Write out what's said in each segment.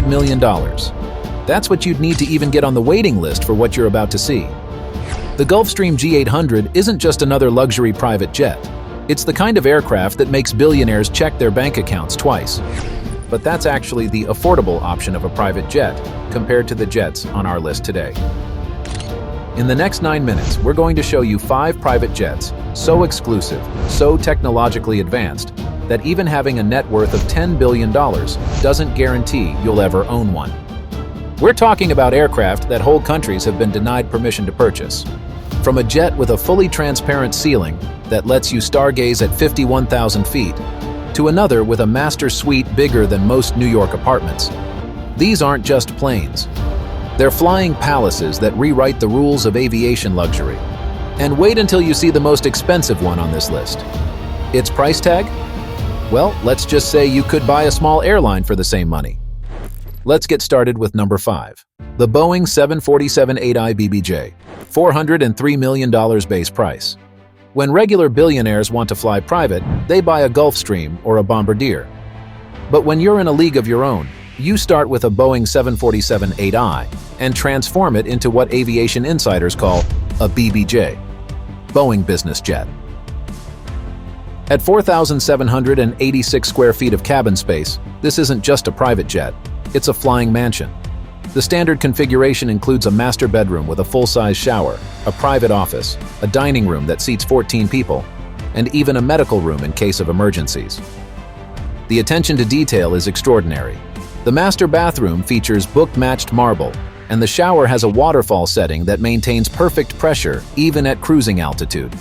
million. That's what you'd need to even get on the waiting list for what you're about to see. The Gulfstream G800 isn't just another luxury private jet. It's the kind of aircraft that makes billionaires check their bank accounts twice. But that's actually the affordable option of a private jet, compared to the jets on our list today. In the next 9 minutes, we're going to show you 5 private jets, so exclusive, so technologically advanced, that even having a net worth of $10 billion doesn't guarantee you'll ever own one. We're talking about aircraft that whole countries have been denied permission to purchase. From a jet with a fully transparent ceiling that lets you stargaze at 51,000 feet, to another with a master suite bigger than most New York apartments. These aren't just planes. They're flying palaces that rewrite the rules of aviation luxury. And wait until you see the most expensive one on this list. Its price tag? Well, let's just say you could buy a small airline for the same money. Let's get started with number 5. The Boeing 747-8i BBJ, $403 million base price. When regular billionaires want to fly private, they buy a Gulfstream or a Bombardier. But when you're in a league of your own, you start with a Boeing 747-8i and transform it into what aviation insiders call a BBJ, Boeing business jet. At 4,786 square feet of cabin space, this isn't just a private jet, it's a flying mansion. The standard configuration includes a master bedroom with a full-size shower, a private office, a dining room that seats 14 people, and even a medical room in case of emergencies. The attention to detail is extraordinary. The master bathroom features book-matched marble, and the shower has a waterfall setting that maintains perfect pressure even at cruising altitude.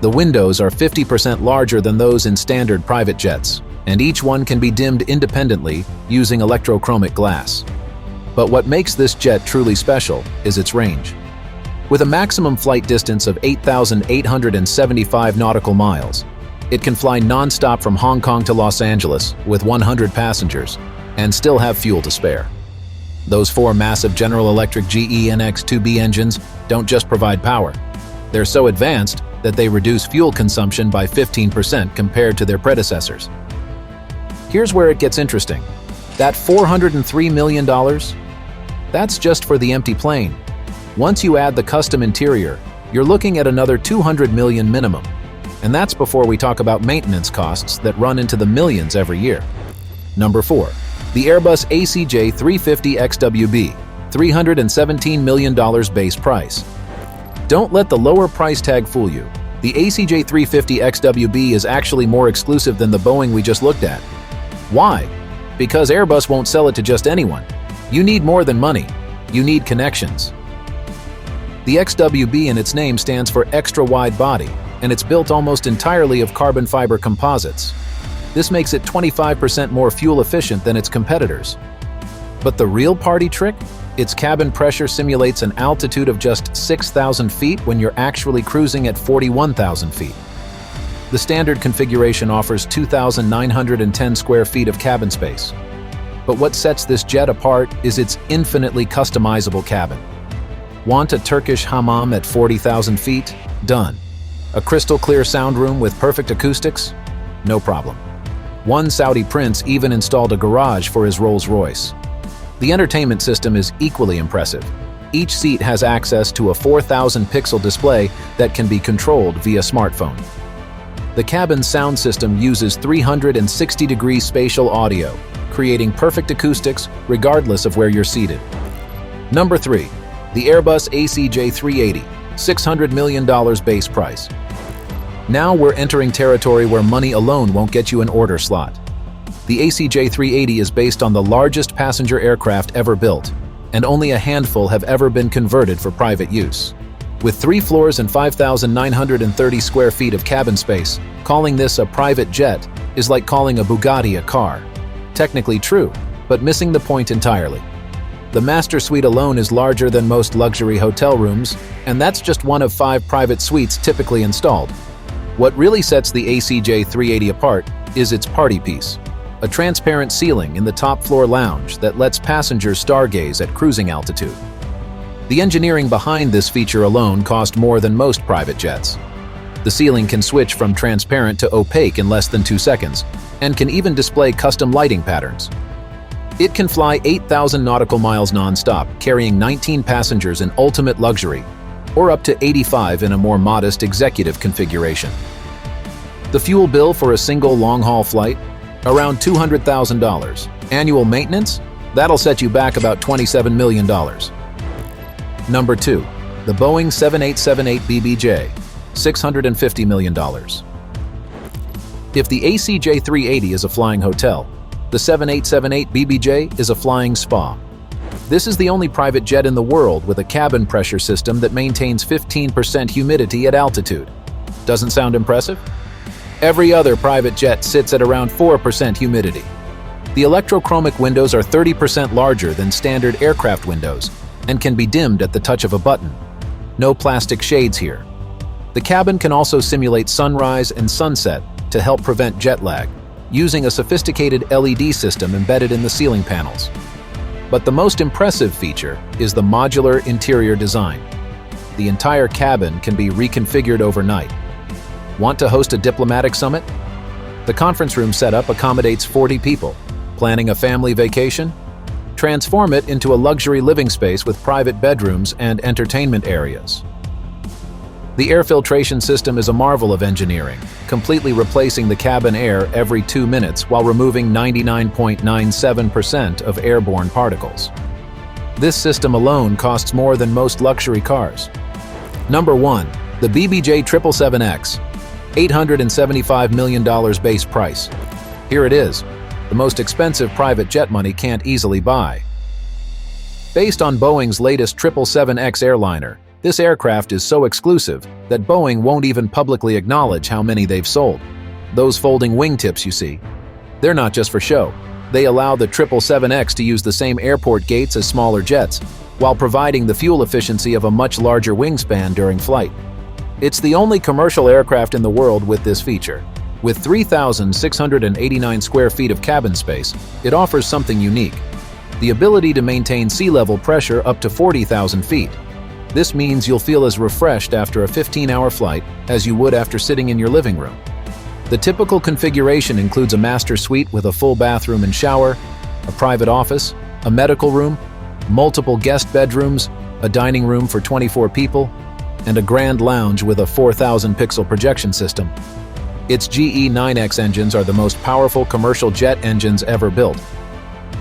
The windows are 50% larger than those in standard private jets, and each one can be dimmed independently using electrochromic glass. But what makes this jet truly special is its range. With a maximum flight distance of 8,875 nautical miles, it can fly non-stop from Hong Kong to Los Angeles with 100 passengers and still have fuel to spare. Those 4 massive General Electric GE-NX2B engines don't just provide power. They're so advanced that they reduce fuel consumption by 15% compared to their predecessors. Here's where it gets interesting. That $403 million? That's just for the empty plane. Once you add the custom interior, you're looking at another $200 million minimum. And that's before we talk about maintenance costs that run into the millions every year. Number 4. The Airbus ACJ350XWB, $317 million base price. Don't let the lower price tag fool you. The ACJ350XWB is actually more exclusive than the Boeing we just looked at. Why? Because Airbus won't sell it to just anyone. You need more than money. You need connections. The XWB in its name stands for extra wide body, and it's built almost entirely of carbon fiber composites. This makes it 25% more fuel efficient than its competitors. But the real party trick? Its cabin pressure simulates an altitude of just 6,000 feet when you're actually cruising at 41,000 feet. The standard configuration offers 2,910 square feet of cabin space. But what sets this jet apart is its infinitely customizable cabin. Want a Turkish hammam at 40,000 feet? Done. A crystal clear sound room with perfect acoustics? No problem. One Saudi prince even installed a garage for his Rolls-Royce. The entertainment system is equally impressive. Each seat has access to a 4,000-pixel display that can be controlled via smartphone. The cabin's sound system uses 360-degree spatial audio, creating perfect acoustics regardless of where you're seated. Number 3. The Airbus ACJ380, $600 million base price. Now we're entering territory where money alone won't get you an order slot. The ACJ380 is based on the largest passenger aircraft ever built, and only a handful have ever been converted for private use. With 3 floors and 5,930 square feet of cabin space, calling this a private jet is like calling a Bugatti a car. Technically true, but missing the point entirely. The master suite alone is larger than most luxury hotel rooms, and that's just one of 5 private suites typically installed. What really sets the ACJ380 apart is its party piece, a transparent ceiling in the top floor lounge that lets passengers stargaze at cruising altitude. The engineering behind this feature alone cost more than most private jets. The ceiling can switch from transparent to opaque in less than 2 seconds, and can even display custom lighting patterns. It can fly 8,000 nautical miles non-stop, carrying 19 passengers in ultimate luxury, or up to 85 in a more modest executive configuration. The fuel bill for a single long-haul flight? Around $200,000. Annual maintenance? That'll set you back about $27 million. Number 2. The Boeing 7878 BBJ, $650 million. If the ACJ380 is a flying hotel, the 7878 BBJ is a flying spa. This is the only private jet in the world with a cabin pressure system that maintains 15% humidity at altitude. Doesn't sound impressive? Every other private jet sits at around 4% humidity. The electrochromic windows are 30% larger than standard aircraft windows and can be dimmed at the touch of a button. No plastic shades here. The cabin can also simulate sunrise and sunset to help prevent jet lag, using a sophisticated LED system embedded in the ceiling panels. But the most impressive feature is the modular interior design. The entire cabin can be reconfigured overnight. Want to host a diplomatic summit? The conference room setup accommodates 40 people. Planning a family vacation? Transform it into a luxury living space with private bedrooms and entertainment areas. The air filtration system is a marvel of engineering, completely replacing the cabin air every 2 minutes while removing 99.97% of airborne particles. This system alone costs more than most luxury cars. Number 1. The BBJ 777X, $875 million base price. Here it is, the most expensive private jet money can't easily buy. Based on Boeing's latest 777X airliner, this aircraft is so exclusive that Boeing won't even publicly acknowledge how many they've sold. Those folding wingtips you see, they're not just for show. They allow the 777X to use the same airport gates as smaller jets, while providing the fuel efficiency of a much larger wingspan during flight. It's the only commercial aircraft in the world with this feature. With 3,689 square feet of cabin space, it offers something unique: the ability to maintain sea level pressure up to 40,000 feet. This means you'll feel as refreshed after a 15-hour flight as you would after sitting in your living room. The typical configuration includes a master suite with a full bathroom and shower, a private office, a medical room, multiple guest bedrooms, a dining room for 24 people, and a grand lounge with a 4,000-pixel projection system. Its GE9X engines are the most powerful commercial jet engines ever built.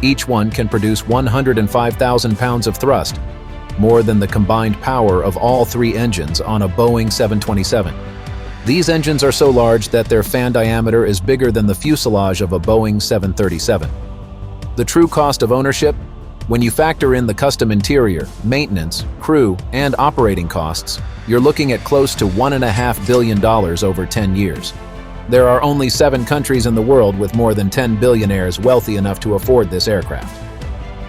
Each one can produce 105,000 pounds of thrust, more than the combined power of all 3 engines on a Boeing 727. These engines are so large that their fan diameter is bigger than the fuselage of a Boeing 737. The true cost of ownership? When you factor in the custom interior, maintenance, crew, and operating costs, you're looking at close to $1.5 billion over 10 years. There are only 7 countries in the world with more than 10 billionaires wealthy enough to afford this aircraft.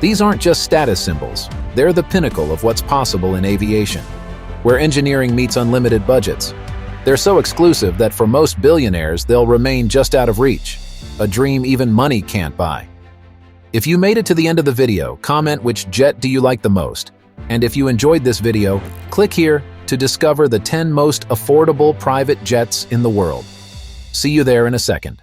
These aren't just status symbols, they're the pinnacle of what's possible in aviation, where engineering meets unlimited budgets. They're so exclusive that for most billionaires, they'll remain just out of reach, a dream even money can't buy. If you made it to the end of the video, comment which jet do you like the most. And if you enjoyed this video, click here to discover the 10 most affordable private jets in the world. See you there in a second.